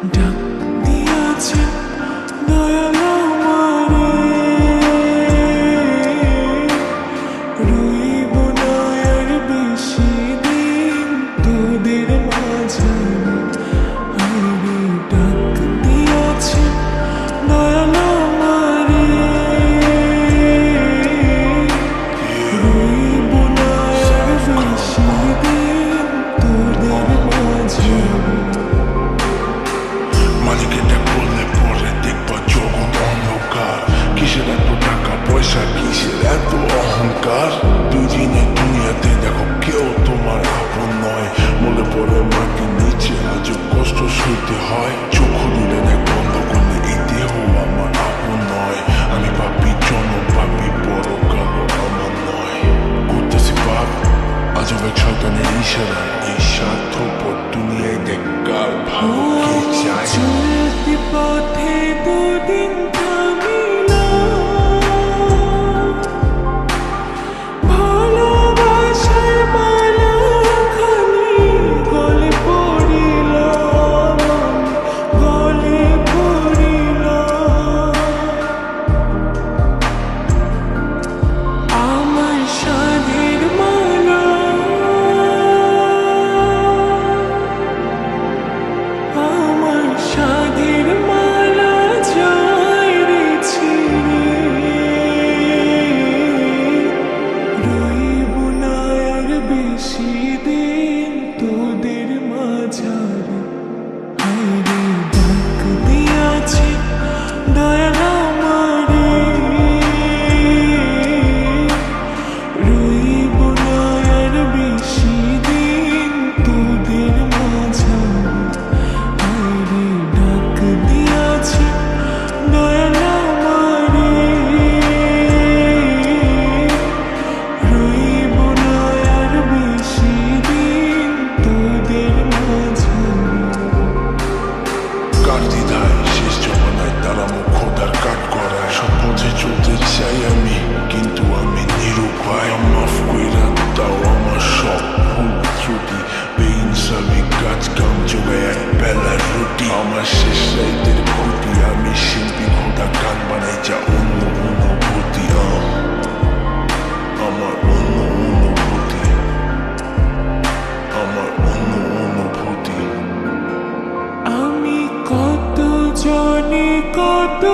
ডাক দিয়েছে দয়াল আমারে, রইব না আর বেশি দিন তোদের মাঝে। আরে ডাক দিয়েছে দয়াল আমারে, রইব না আর বেশি দিন তোদের মাঝে। মালিকের ডাক বললে পরে দেখবা জগৎ অন্ধকার। কিসের এত টাকা পয়সা, কিসের এত অহংকার? দুদিনের দুনিয়াতে দেখো কেউ তোমার আপন নয়। মনে পড়ে মাটির নিচে আজও কষ্ট সইতে হয়। চোখ খুলে দেখ, বন্ধ করলে এই দেহ আমার আপন নয়। আমি পাপি পাপি, বড় কালো আমার নয়। করতেছি পাপ আজব এক শয়তানের ইশারায়। এই স্বার্থপর দুনিয়ায় দেখ কার ভালো কে চায়। চলতি পথে দুদিন থামিলাম, ভালোবাসার মালাখানি গলে পড়িলাম, গলে পড়িলাম। আমার সাধের মালা, আমার সাধের মালা যায় রে ছিঁড়ে, রইব না আর বেশি দিন তোদের মাঝারে। হায়রে ডাক দিয়াছে দয়াল আমারে, রইব না আর বেশি দিন তোদের মাঝারে। হায়রে ডাক দিয়াছে দয়াল আমারে, রইব না আর বেশি দিন তোদের মাঝারে। কার দ্বিধায় শেষ জমানায় তারা মুখ খোদার কাট করায়। সব পথে চলতে চাই আমি, কিন্তু আমি নিরুপায়। মাফ কইরা দাও আমার সব ভুল ত্রুটি। বেইনসাফি কাজ কাম জোগায় এক বেলার রুটি। আমার শেষ রাইতের ক্ষতি, আমি শিল্পী খোদা গান বানাই যা অন্য অনুভূতি। আমার অন্য অনুভূতি, আমার অন্য অনুভূতি। আমি কত জনে কত